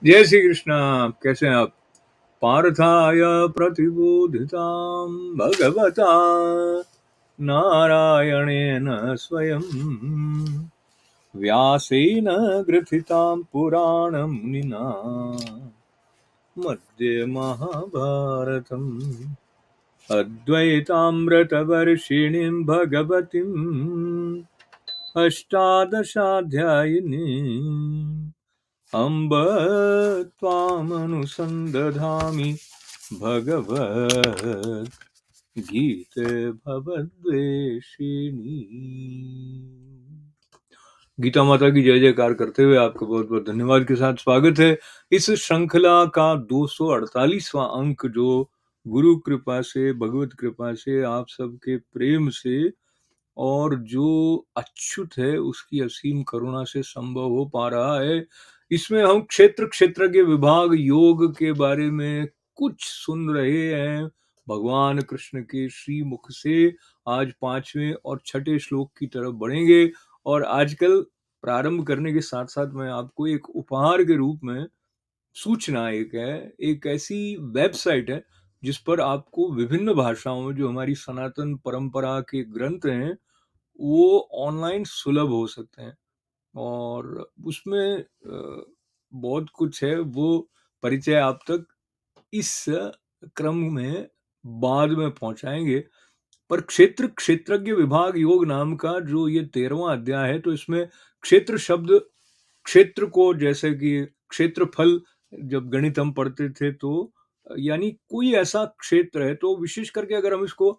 जय श्री कृष्ण। कैसे हैं आप? पार्थाय प्रतिबोधितां भगवता नारायणेन स्वयं व्यासेन ग्रथितां पुराणमुनिना मध्ये महाभारतम् अद्वैतामृतवर्षिणीं भगवतीम् अष्टादशाध्यायिनीम् अम्ब त्वामनुसन्दधामि भगवद् गीते भवद्वेषिणी। गीता माता की जय जयकार करते हुए आपको बहुत बहुत धन्यवाद के साथ स्वागत है इस श्रृंखला का 248वां अंक, जो गुरु कृपा से, भगवत कृपा से, आप सबके प्रेम से और जो अच्युत है उसकी असीम करुणा से संभव हो पा रहा है। इसमें हम क्षेत्र क्षेत्र के विभाग योग के बारे में कुछ सुन रहे हैं भगवान कृष्ण के श्री मुख से। आज पांचवें और छठे श्लोक की तरफ बढ़ेंगे और आजकल प्रारंभ करने के साथ साथ मैं आपको एक उपहार के रूप में सूचना एक है, एक ऐसी वेबसाइट है जिस पर आपको विभिन्न भाषाओं में जो हमारी सनातन परंपरा के ग्रंथ हैं वो ऑनलाइन सुलभ हो सकते हैं। और उसमें बहुत कुछ है, वो परिचय आप तक इस क्रम में बाद में पहुंचाएंगे। पर क्षेत्र क्षेत्रज्ञ विभाग योग नाम का जो ये 13वां अध्याय है, तो इसमें क्षेत्र शब्द, क्षेत्र को जैसे कि क्षेत्रफल, जब गणित हम पढ़ते थे तो यानी कोई ऐसा क्षेत्र है, तो विशेष करके अगर हम इसको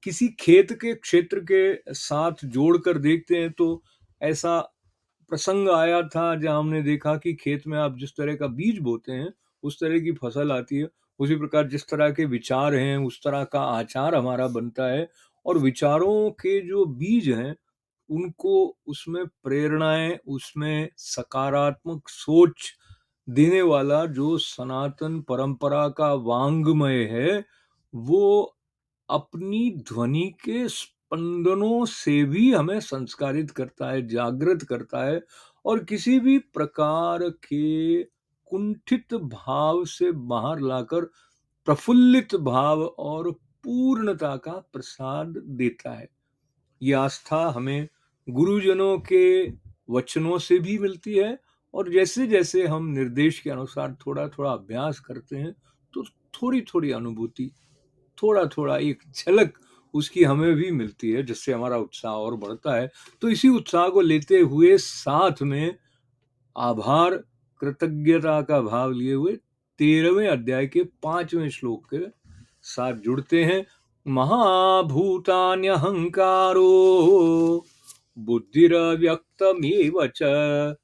किसी खेत के क्षेत्र के साथ जोड़कर देखते हैं तो ऐसा प्रसंग आया था जहां हमने देखा कि खेत में आप जिस तरह का बीज बोते हैं उस तरह की फसल आती है। उसी प्रकार जिस तरह के विचार हैं उस तरह का आचार हमारा बनता है। और विचारों के जो बीज हैं उनको, उसमें प्रेरणाएं, उसमें सकारात्मक सोच देने वाला जो सनातन परंपरा का वांग्मय है, वो अपनी ध्वनि के स्पंदनों से भी हमें संस्कारित करता है, जागृत करता है और किसी भी प्रकार के कुंठित भाव से बाहर लाकर प्रफुल्लित भाव और पूर्णता का प्रसाद देता है। ये आस्था हमें गुरुजनों के वचनों से भी मिलती है और जैसे जैसे हम निर्देश के अनुसार थोड़ा थोड़ा अभ्यास करते हैं तो थोड़ी थोड़ी अनुभूति, थोड़ा थोड़ा एक झलक उसकी हमें भी मिलती है, जिससे हमारा उत्साह और बढ़ता है। तो इसी उत्साह को लेते हुए साथ में आभार, कृतज्ञता का भाव लिए हुए 13वें अध्याय के 5वें श्लोक के साथ जुड़ते हैं। महाभूतान्यहंकारो बुद्धिरव्यक्तमेव च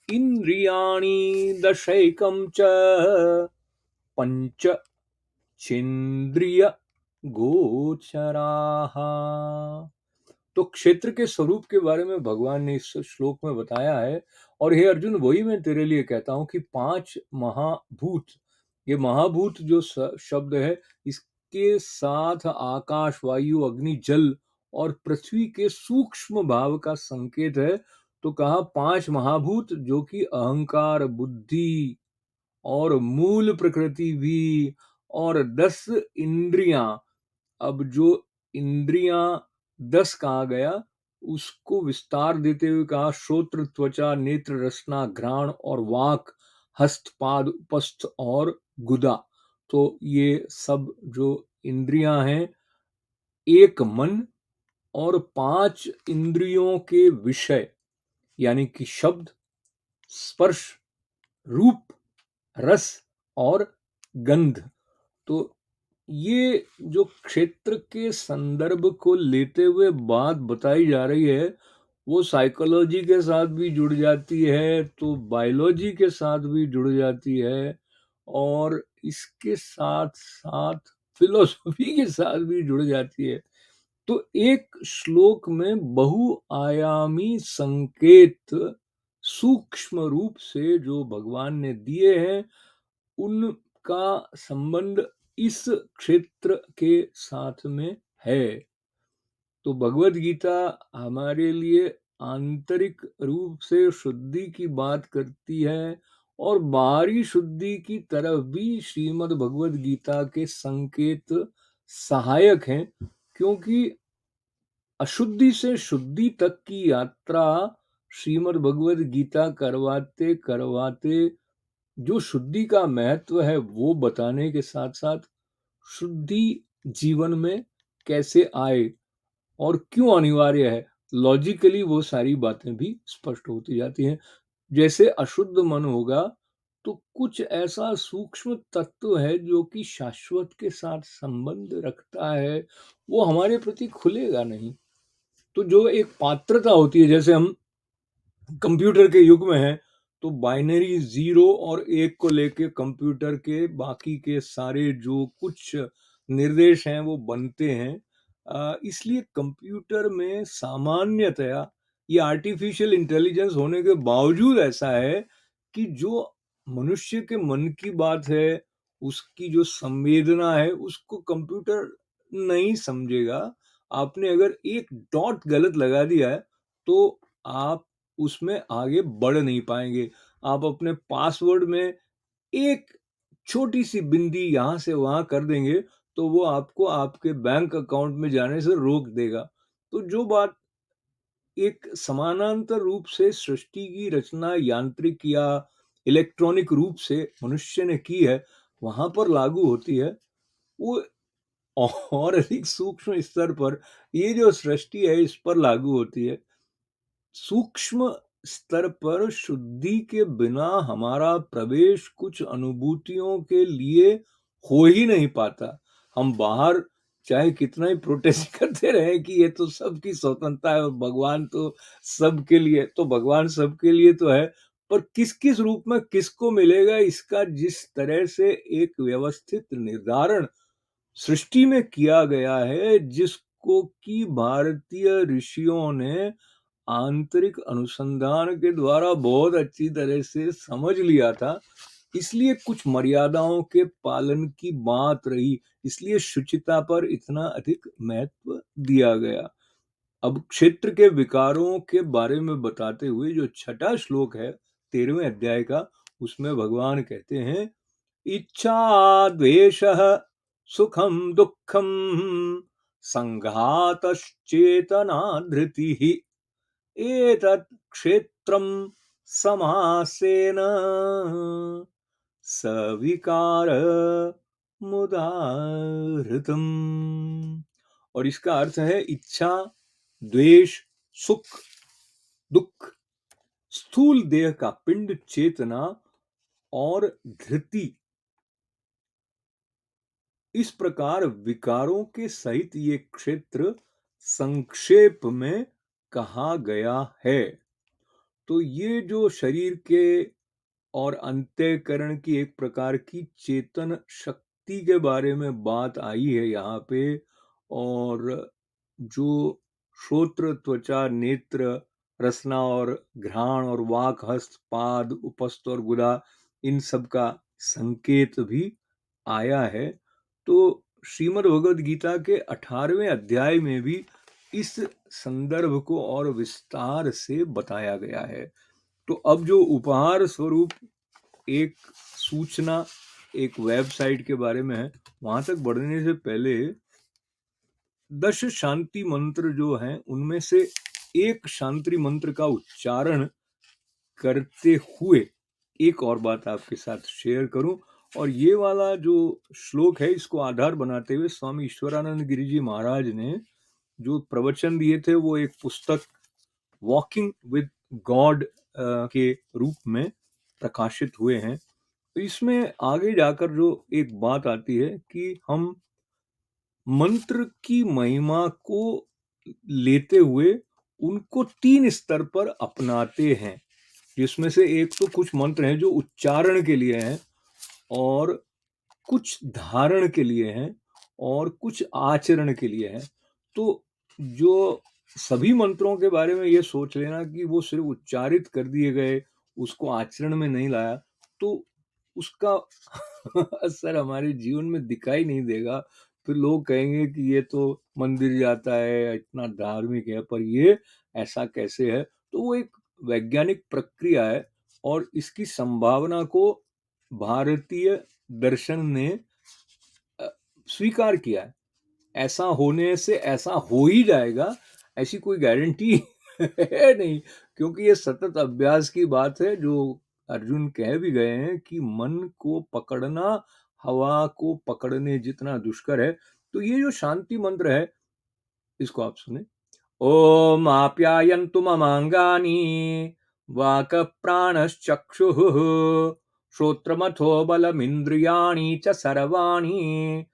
इंद्रियाणि दशैकं च पंच चेन्द्रिय गोचराः। तो क्षेत्र के स्वरूप के बारे में भगवान ने इस श्लोक में बताया है। और हे अर्जुन, वही मैं तेरे लिए कहता हूं कि 5 महाभूत, ये महाभूत जो शब्द है, इसके साथ आकाश, वायु, अग्नि, जल और पृथ्वी के सूक्ष्म भाव का संकेत है। तो कहा 5 महाभूत जो कि अहंकार, बुद्धि और मूल प्रकृति भी, और 10 इंद्रियां। अब जो इंद्रियां 10 कहा गया, उसको विस्तार देते हुए कहा श्रोत्र, त्वचा, नेत्र, रसना, घ्राण और वाक, हस्त, पाद, उपस्थ और गुदा। तो ये सब जो इंद्रियां हैं, एक मन और 5 इंद्रियों के विषय यानी कि शब्द, स्पर्श, रूप, रस और गंध। तो ये जो क्षेत्र के संदर्भ को लेते हुए बात बताई जा रही है, वो साइकोलॉजी के साथ भी जुड़ जाती है, तो बायोलॉजी के साथ भी जुड़ जाती है और इसके साथ साथ फिलोसॉफी के साथ भी जुड़ जाती है। तो एक श्लोक में बहुआयामी संकेत सूक्ष्म रूप से जो भगवान ने दिए हैं, उनका संबंध इस क्षेत्र के साथ में है। तो भगवत गीता हमारे लिए आंतरिक रूप से शुद्धि की बात करती है और बाहरी शुद्धि की तरफ भी श्रीमद् भगवद गीता के संकेत सहायक हैं, क्योंकि अशुद्धि से शुद्धि तक की यात्रा श्रीमद् भगवद गीता करवाते करवाते जो शुद्धि का महत्व है वो बताने के साथ साथ शुद्धि जीवन में कैसे आए और क्यों अनिवार्य है, लॉजिकली वो सारी बातें भी स्पष्ट होती जाती हैं। जैसे अशुद्ध मन होगा तो कुछ ऐसा सूक्ष्म तत्व है जो कि शाश्वत के साथ संबंध रखता है, वो हमारे प्रति खुलेगा नहीं। तो जो एक पात्रता होती है, जैसे हम कंप्यूटर के युग में हैं, तो बाइनरी 0 और 1 को लेके कंप्यूटर के बाकी के सारे जो कुछ निर्देश हैं वो बनते हैं। इसलिए कंप्यूटर में सामान्यतया ये आर्टिफिशियल इंटेलिजेंस होने के बावजूद ऐसा है कि जो मनुष्य के मन की बात है, उसकी जो संवेदना है, उसको कंप्यूटर नहीं समझेगा। आपने अगर एक डॉट गलत लगा दिया है, तो आप उसमें आगे बढ़ नहीं पाएंगे। आप अपने पासवर्ड में एक छोटी सी बिंदी यहाँ से वहां कर देंगे तो वो आपको आपके बैंक अकाउंट में जाने से रोक देगा। तो जो बात एक समानांतर रूप से सृष्टि की रचना यांत्रिक या इलेक्ट्रॉनिक रूप से मनुष्य ने की है, वहां पर लागू होती है, वो और अधिक सूक्ष्म स्तर पर ये जो सृष्टि है इस पर लागू होती है। सूक्ष्म स्तर पर शुद्धि के बिना हमारा प्रवेश कुछ अनुभूतियों के लिए हो ही नहीं पाता। हम बाहर चाहे कितना ही प्रोटेस्ट करते रहे कि ये तो सबकी स्वतंत्रता है और भगवान तो सबके लिए, तो भगवान सबके लिए तो है, पर किस किस रूप में किसको मिलेगा इसका जिस तरह से एक व्यवस्थित निर्धारण सृष्टि में किया गया है, जिसको कि भारतीय ऋषियों ने आंतरिक अनुसंधान के द्वारा बहुत अच्छी तरह से समझ लिया था, इसलिए कुछ मर्यादाओं के पालन की बात रही, इसलिए शुचिता पर इतना अधिक महत्व दिया गया। अब क्षेत्र के विकारों के बारे में बताते हुए जो छठा श्लोक है 13वें अध्याय का, उसमें भगवान कहते हैं, इच्छा द्वेषः सुखम दुःखम संघातश्चेतना धृतिः एतत् क्षेत्रं समासेन सविकार मुदाहृतम्। और इसका अर्थ है इच्छा, द्वेष, सुख, दुख, स्थूल देह का पिंड चेतना और धृति, इस प्रकार विकारों के सहित ये क्षेत्र संक्षेप में कहा गया है। तो ये जो शरीर के और अंतःकरण की एक प्रकार की चेतन शक्ति के बारे में बात आई है यहाँ पे, और जो श्रोत्र, त्वचा, नेत्र, रसना और घ्राण और वाक, हस्त, पाद, उपस्थ और गुदा, इन सब का संकेत भी आया है। तो श्रीमद् भगवद गीता के 18वें अध्याय में भी इस संदर्भ को और विस्तार से बताया गया है। तो अब जो उपहार स्वरूप एक सूचना एक वेबसाइट के बारे में है, वहां तक बढ़ने से पहले 10 शांति मंत्र जो हैं उनमें से एक शांति मंत्र का उच्चारण करते हुए एक और बात आपके साथ शेयर करूं। और ये वाला जो श्लोक है इसको आधार बनाते हुए स्वामी ईश्वरानंद गिरि जी महाराज ने जो प्रवचन दिए थे वो एक पुस्तक वॉकिंग विद गॉड के रूप में प्रकाशित हुए हैं। तो इसमें आगे जाकर जो एक बात आती है कि हम मंत्र की महिमा को लेते हुए उनको 3 स्तर पर अपनाते हैं, जिसमें से एक तो कुछ मंत्र हैं जो उच्चारण के लिए हैं, और कुछ धारण के लिए हैं, और कुछ आचरण के लिए हैं। तो जो सभी मंत्रों के बारे में ये सोच लेना कि वो सिर्फ उच्चारित कर दिए गए, उसको आचरण में नहीं लाया, तो उसका असर हमारे जीवन में दिखाई नहीं देगा। फिर लोग कहेंगे कि ये तो मंदिर जाता है, इतना धार्मिक है, पर ये ऐसा कैसे है। तो वो एक वैज्ञानिक प्रक्रिया है और इसकी संभावना को भारतीय दर्शन ने स्वीकार किया है। ऐसा होने से ऐसा हो ही जाएगा, ऐसी कोई गारंटी है नहीं, क्योंकि ये सतत अभ्यास की बात है। जो अर्जुन कह भी गए हैं कि मन को पकड़ना हवा को पकड़ने जितना दुष्कर है। तो ये जो शांति मंत्र है, इसको आप सुने। ओम आप्यायन्तु ममांगानि वाक प्राणश्चक्षुः श्रोत्रमथो बलमिन्द्रियाणि च सर्वाणि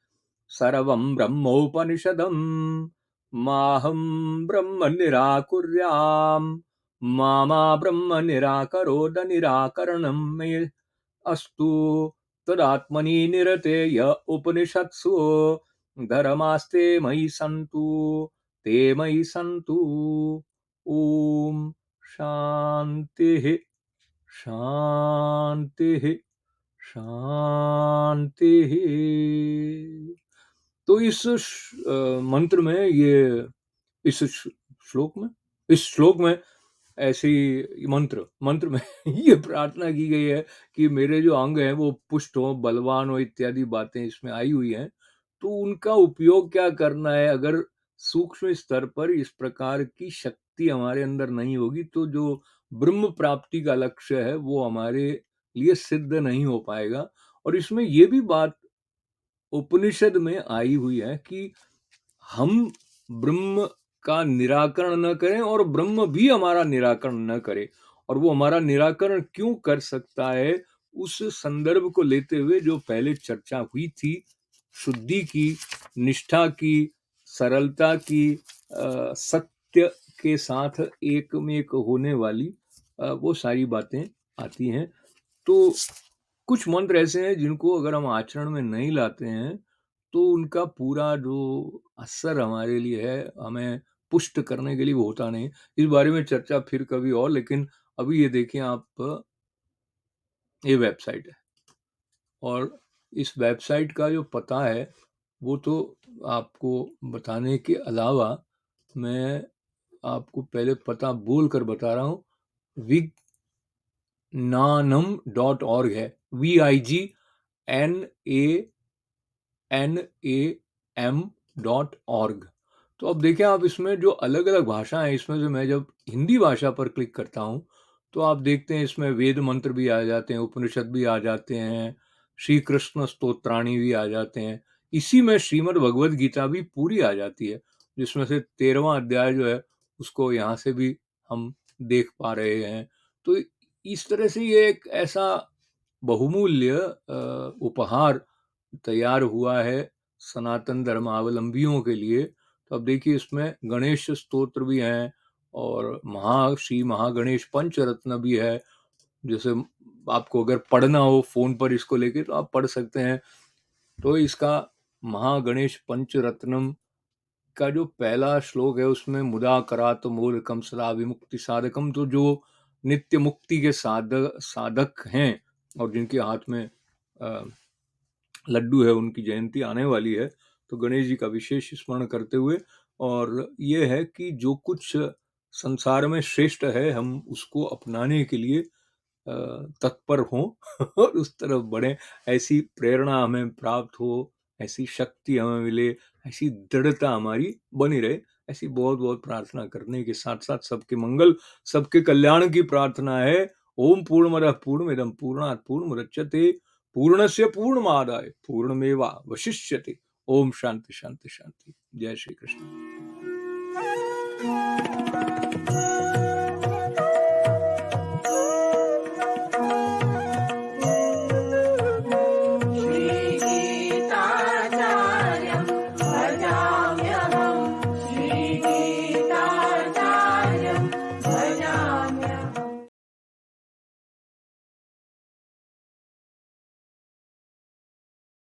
सर्वं ब्रह्मोपनिषदं माहं ब्रह्म निराकुर्याम् मा ब्रह्म निराकरोद निराकरणं मे अस्तु तदात्मनि निरतेय उपनिषत्सु धर्मास्ते मयि सन्तु ते मयि सन्तु। ओम शांतिः शांतिः शांतिः। तो इस मंत्र में ये इस श्लोक में ऐसी मंत्र में ये प्रार्थना की गई है कि मेरे जो अंग हैं वो पुष्ट हो, बलवान हो, इत्यादि बातें इसमें आई हुई हैं। तो उनका उपयोग क्या करना है? अगर सूक्ष्म स्तर पर इस प्रकार की शक्ति हमारे अंदर नहीं होगी तो जो ब्रह्म प्राप्ति का लक्ष्य है वो हमारे लिए सिद्ध नहीं हो पाएगा। और इसमें ये भी बात उपनिषद में आई हुई है कि हम ब्रह्म का निराकरण न करें और ब्रह्म भी हमारा निराकरण न करे। और वो हमारा निराकरण क्यों कर सकता है, उस संदर्भ को लेते हुए जो पहले चर्चा हुई थी, शुद्धि की, निष्ठा की, सरलता की, सत्य के साथ एक में एक होने वाली वो सारी बातें आती हैं। तो कुछ मंत्र ऐसे हैं जिनको अगर हम आचरण में नहीं लाते हैं तो उनका पूरा जो असर हमारे लिए है, हमें पुष्ट करने के लिए वो होता नहीं। इस बारे में चर्चा फिर कभी और, लेकिन अभी ये देखिए आप, ये वेबसाइट है और इस वेबसाइट का जो पता है वो तो आपको बताने के अलावा मैं आपको पहले पता बोल कर बता रहा हूँ। vignanam.org है, vignanam.org। तो अब देखें आप, इसमें जो अलग अलग भाषा है, इसमें से मैं जब हिंदी भाषा पर क्लिक करता हूँ तो आप देखते हैं इसमें वेद मंत्र भी आ जाते हैं, उपनिषद भी आ जाते हैं, श्री कृष्ण स्तोत्राणी भी आ जाते हैं। इसी में श्रीमद् भगवद गीता भी पूरी आ जाती है, जिसमें से 13वां अध्याय जो है उसको यहाँ से भी हम देख पा रहे हैं। तो इस तरह से ये एक ऐसा बहुमूल्य उपहार तैयार हुआ है सनातन धर्मावलंबियों के लिए। तो अब देखिए इसमें गणेश स्तोत्र भी हैं और श्री महागणेश पंचरत्न भी है। जैसे आपको अगर पढ़ना हो फोन पर इसको लेके तो आप पढ़ सकते हैं। तो इसका महागणेश पंचरत्नम का जो पहला श्लोक है उसमें मुदा करात मूलकम सदा विमुक्ति साधकम, तो जो नित्य मुक्ति के साधक हैं और जिनके हाथ में लड्डू है, उनकी जयंती आने वाली है, तो गणेश जी का विशेष स्मरण करते हुए, और ये है कि जो कुछ संसार में श्रेष्ठ है हम उसको अपनाने के लिए तत्पर हों और उस तरफ बढ़ें, ऐसी प्रेरणा हमें प्राप्त हो, ऐसी शक्ति हमें मिले, ऐसी दृढ़ता हमारी बनी रहे, ऐसी बहुत बहुत प्रार्थना करने के साथ साथ सबके मंगल, सबके कल्याण की प्रार्थना है। ओम पूर्णमदः पूर्णमिदं पूर्णात् पूर्णमुदच्यते पूर्णस्य पूर्णमादाय पूर्णमेवावशिष्यते। ओम शांति शांति शांति। जय श्री कृष्ण।